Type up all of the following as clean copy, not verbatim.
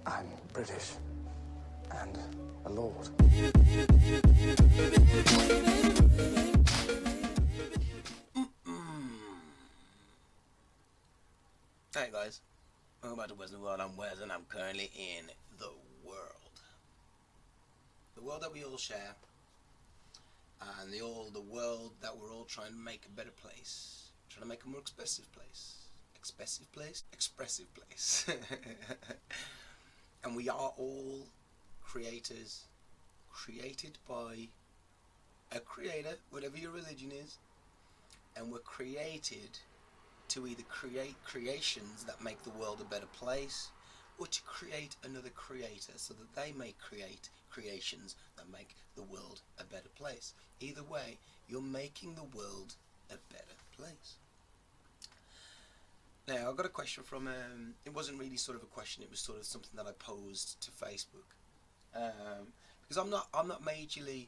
I'm British and a lord. Hey guys, welcome back to WessinTheWorld. I'm Wes and I'm currently in the world. The world that we all share, and the world that we're all trying to make a better place. Trying to make a more expressive place. Expressive place? Expressive place. And we are all creators, created by a creator, whatever your religion is, and we're created to either create creations that make the world a better place, or to create another creator so that they may create creations that make the world a better place. Either way, you're making the world a better place. Now, I got a question from, it wasn't really sort of a question, it was sort of something that I posed to Facebook. Because I'm not majorly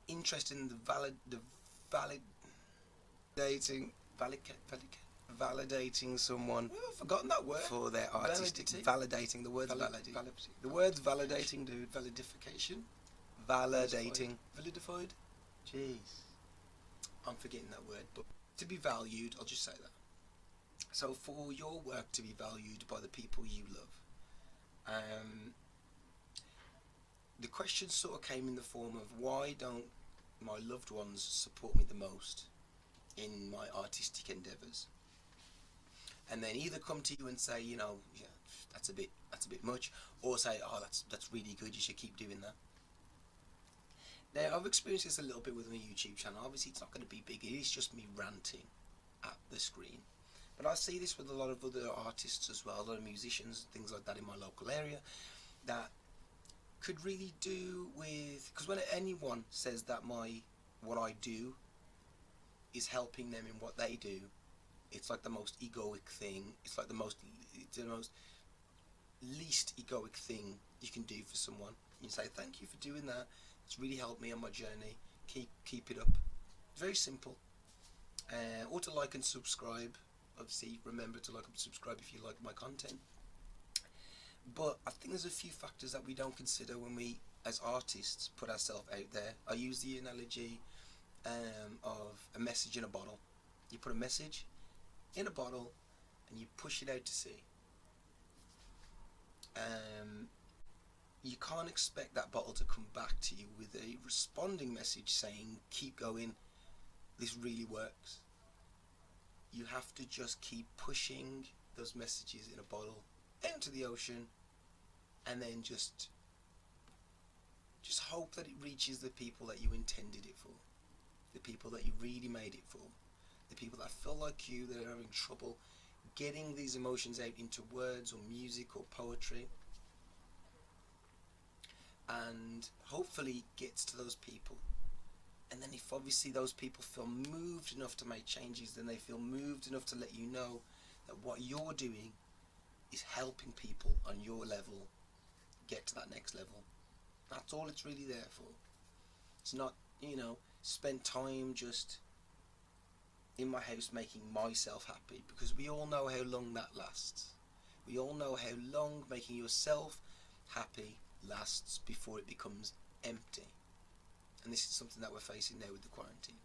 interested in validating someone. Oh, I've forgotten that word. For their artistic validating. The word's validating. The word's validating, dude. Validification. Validating. Validified. Jeez. I'm forgetting that word. But to be valued, I'll just say that. So for your work to be valued by the people you love, the question sort of came in the form of, why don't my loved ones support me the most in my artistic endeavours? And then either come to you and say, you know, yeah, that's a bit much, or say, oh, that's really good, you should keep doing that. Now, I've experienced this a little bit with my YouTube channel. Obviously, it's not going to be big. It is just me ranting at the screen. But I see this with a lot of other artists as well, a lot of musicians, things like that in my local area, that could really do with, because when anyone says that what I do is helping them in what they do, it's like the most egoic thing. It's like the most least egoic thing you can do for someone. You say, thank you for doing that. It's really helped me on my journey. Keep it up. It's very simple. Or to like and subscribe. Obviously, remember to like and subscribe if you like my content. But I think there's a few factors that we don't consider when we, as artists, put ourselves out there. I use the analogy of a message in a bottle. You put a message in a bottle and you push it out to sea. You can't expect that bottle to come back to you with a responding message saying, keep going, this really works. You have to just keep pushing those messages in a bottle into the ocean, and then just hope that it reaches the people that you intended it for, the people that you really made it for, the people that feel like you, that are having trouble getting these emotions out into words or music or poetry, and hopefully it gets to those people. And then if obviously those people feel moved enough to make changes, then they feel moved enough to let you know that what you're doing is helping people on your level get to that next level. That's all it's really there for. It's not, spend time just in my house making myself happy, because we all know how long that lasts. We all know how long making yourself happy lasts before it becomes empty. And this is something that we're facing now with the quarantine.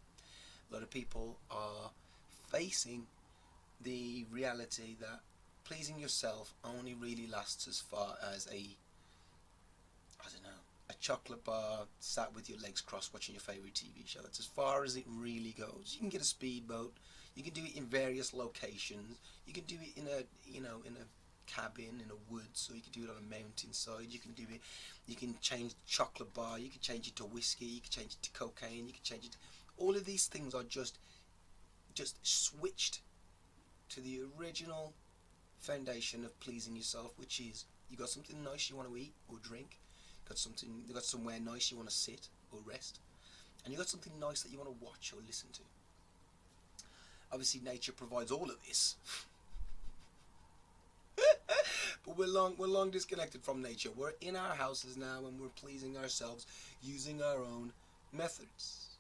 A lot of people are facing the reality that pleasing yourself only really lasts as far as a chocolate bar sat with your legs crossed watching your favourite TV show. That's as far as it really goes. You can get a speedboat, you can do it in various locations, you can do it in a cabin in a woods, or you can do it on a mountainside. You can change chocolate bar, you can change it to whiskey, you can change it to cocaine, you can change it to, all of these things are just switched to the original foundation of pleasing yourself, which is you got something nice you want to eat or drink, you got somewhere nice you want to sit or rest, and you got something nice that you want to watch or listen to. Obviously nature provides all of this. But we're long disconnected from nature. We're in our houses now and we're pleasing ourselves using our own methods.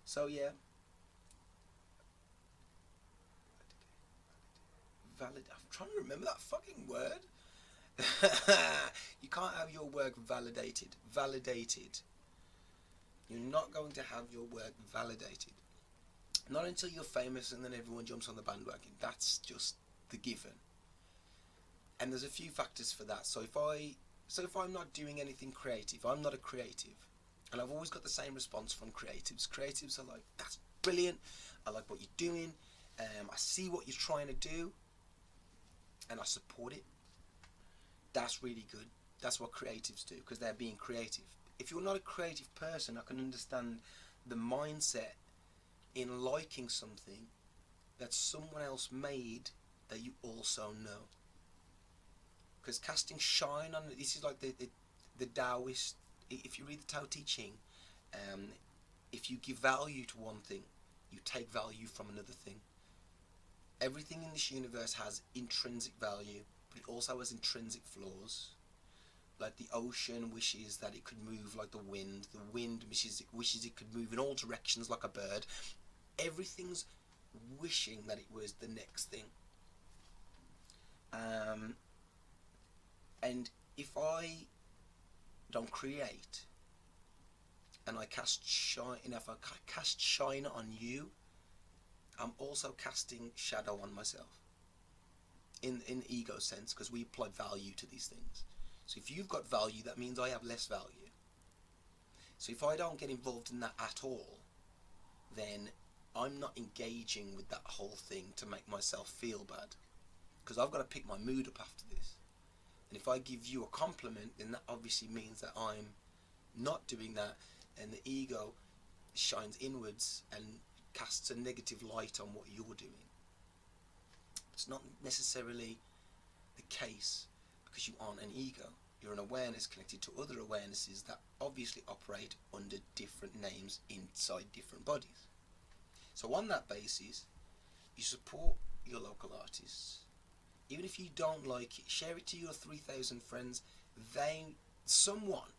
So yeah, I'm trying to remember that fucking word. You can't have your work validated. You're not going to have your work validated. Not until you're famous and then everyone jumps on the bandwagon. That's just the given. And there's a few factors for that. So if I'm not doing anything creative, I'm not a creative. And I've always got the same response from creatives. Creatives are like, that's brilliant. I like what you're doing. I see what you're trying to do. And I support it. That's really good. That's what creatives do, because they're being creative. If you're not a creative person, I can understand the mindset in liking something that someone else made that you also know. Because casting shine on it, this is like the Taoist. If you read the Tao Te Ching, if you give value to one thing, you take value from another thing. Everything in this universe has intrinsic value, but it also has intrinsic flaws. Like the ocean wishes that it could move like the wind wishes it could move in all directions like a bird. Everything's wishing that it was the next thing. And if I don't create, and I cast shine, if I cast shine on you, I'm also casting shadow on myself. In ego sense, because we apply value to these things. So if you've got value, that means I have less value. So if I don't get involved in that at all, then I'm not engaging with that whole thing to make myself feel bad. Because I've got to pick my mood up after this. And if I give you a compliment, then that obviously means that I'm not doing that, and the ego shines inwards and casts a negative light on what you're doing. It's not necessarily the case, because you aren't an ego. You're an awareness connected to other awarenesses that obviously operate under different names inside different bodies. So on that basis, you support your local artists. Even if you don't like it, share it to your 3,000 friends. Someone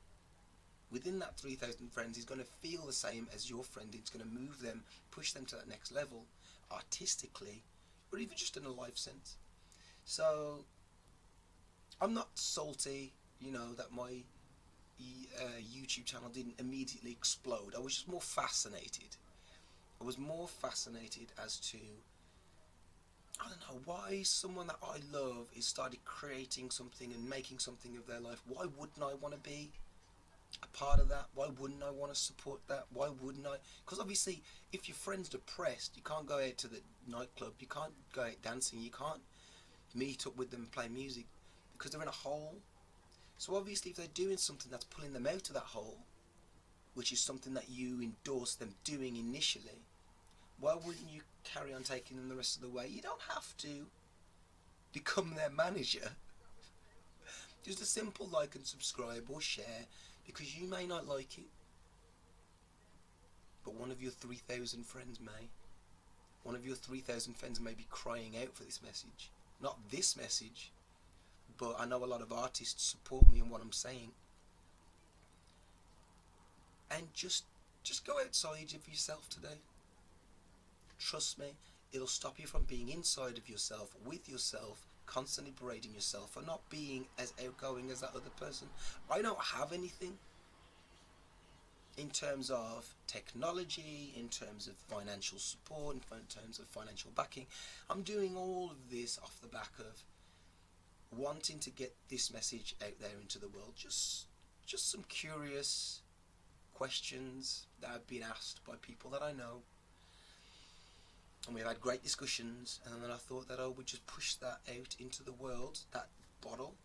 within that 3,000 friends is going to feel the same as your friend. It's going to move them, push them to that next level, artistically, or even just in a life sense. So I'm not salty, that my YouTube channel didn't immediately explode. I was just more fascinated. I was more fascinated as to, I don't know, why someone that I love is started creating something and making something of their life. Why wouldn't I want to be a part of that? Why wouldn't I want to support that? Why wouldn't I? Because obviously, if your friend's depressed, you can't go out to the nightclub, you can't go out dancing, you can't meet up with them and play music, because they're in a hole. So obviously, if they're doing something that's pulling them out of that hole, which is something that you endorse them doing initially, why wouldn't you carry on taking them the rest of the way? You don't have to become their manager. Just a simple like and subscribe or share, because you may not like it, but one of your 3,000 friends may. One of your 3,000 friends may be crying out for this message. Not this message, but I know a lot of artists support me in what I'm saying. And just go outside of yourself today. Trust me, it'll stop you from being inside of yourself, with yourself, constantly berating yourself for not being as outgoing as that other person. I don't have anything in terms of technology, in terms of financial support, in terms of financial backing. I'm doing all of this off the back of wanting to get this message out there into the world. Just some curious questions that have been asked by people that I know. And we've had great discussions, and then I thought that I would just push that out into the world, that bottle.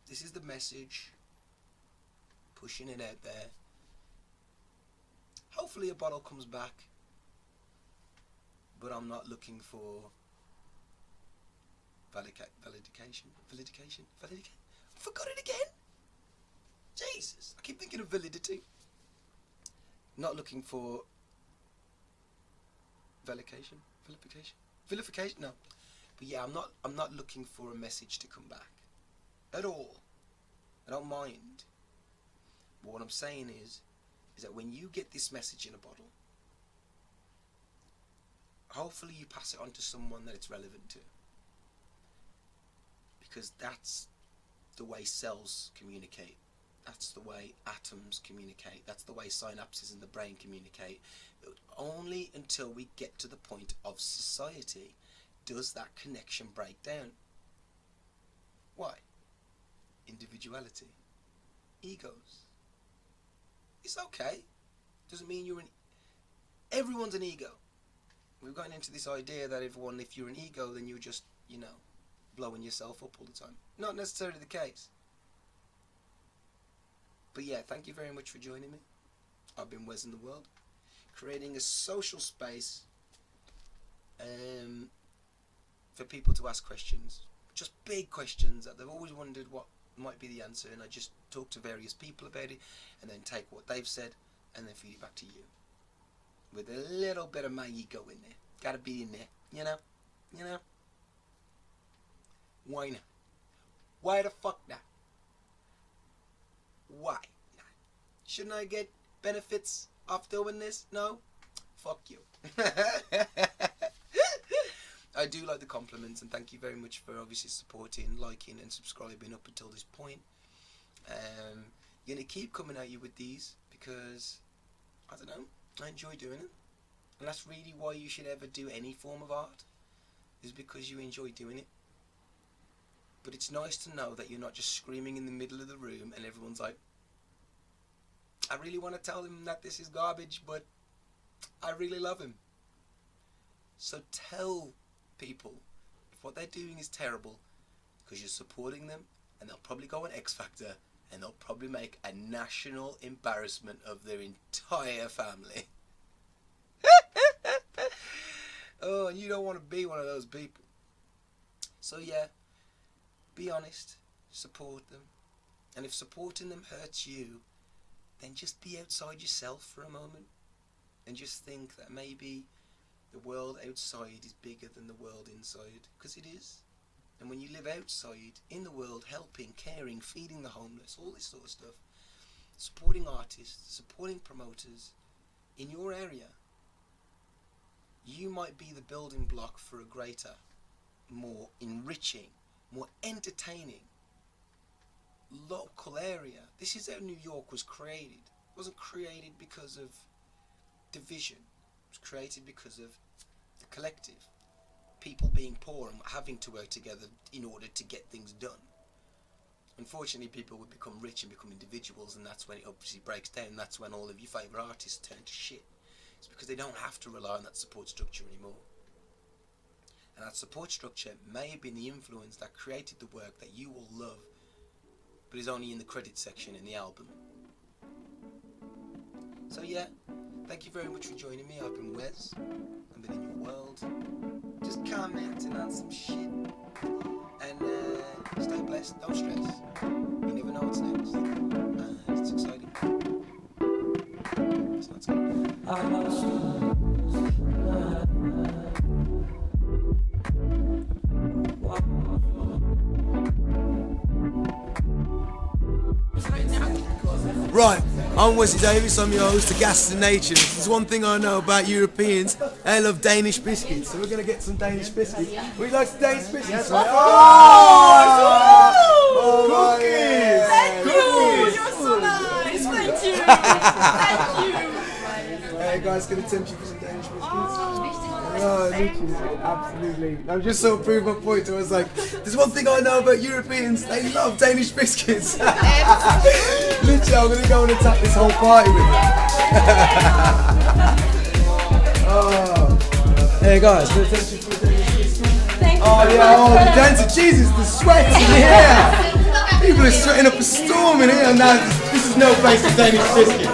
This is the message, pushing it out there. Hopefully a bottle comes back, but I'm not looking for validation. I forgot it again. Jesus, I keep thinking of validity. Not looking for vilification. No, but yeah, I'm not looking for a message to come back at all. I don't mind. But what I'm saying is that when you get this message in a bottle, hopefully you pass it on to someone that it's relevant to. because that's the way cells communicate. That's the way atoms communicate. That's the way synapses in the brain communicate. Only until we get to the point of society does that connection break down. Why? Individuality. Egos. It's okay. Doesn't mean you're everyone's an ego. We've gotten into this idea that if you're an ego, then you're just, blowing yourself up all the time. Not necessarily the case. But yeah, thank you very much for joining me. I've been WessinTheWorld, creating a social space for people to ask questions. Just big questions that they've always wondered what might be the answer, and I just talk to various people about it and then take what they've said and then feed it back to you. With a little bit of my ego in there. Gotta be in there, you know? Why not? Why the fuck not? Why not? Shouldn't I get benefits off doing this? No? Fuck you. I do like the compliments, and thank you very much for obviously supporting, liking and subscribing up until this point. Going to keep coming at you with these because, I don't know, I enjoy doing it. And that's really why you should ever do any form of art, is because you enjoy doing it. But it's nice to know that you're not just screaming in the middle of the room and everyone's like, I really want to tell him that this is garbage, but I really love him. So tell people if what they're doing is terrible, because you're supporting them, and they'll probably go on X Factor and they'll probably make a national embarrassment of their entire family. Oh, and you don't want to be one of those people. So yeah, be honest, support them, and if supporting them hurts you, then just be outside yourself for a moment and just think that maybe the world outside is bigger than the world inside, because it is. And when you live outside in the world, helping, caring, feeding the homeless, all this sort of stuff, supporting artists, supporting promoters in your area, you might be the building block for a greater, more enriching, more entertaining local area. This is how New York was created. It wasn't created because of division. It was created because of the collective. People being poor and having to work together in order to get things done. Unfortunately, people would become rich and become individuals, and that's when it obviously breaks down. That's when all of your favourite artists turn to shit. It's because they don't have to rely on that support structure anymore. And that support structure may have been the influence that created the work that you all love, but is only in the credit section in the album. So yeah, thank you very much for joining me. I've been Wes. I've been in your world. Just commenting on some shit. And stay blessed, don't stress. You never know what's next. It's exciting. So let's go. Right, I'm Wesley Davis, I'm your host of Gas and Nature. There's one thing I know about Europeans, they love Danish biscuits, so we're going to get some Danish biscuits. Would you like some Danish biscuits? Yes, cookies! Thank you! You're so nice! Thank you! Thank you! Hey guys, can I tempt you for some Danish biscuits? Oh, literally, absolutely. I'm just so proving my point. I was like, there's one thing I know about Europeans, they love Danish biscuits. Literally, I'm going to go and attack this whole party with it. Oh. Hey guys, can I tempt you for a Danish biscuit? Thank you. Oh yeah, oh the dancer, Jesus, the sweat in here. People are sweating up a storm in here, and now this is no place for Danish biscuits.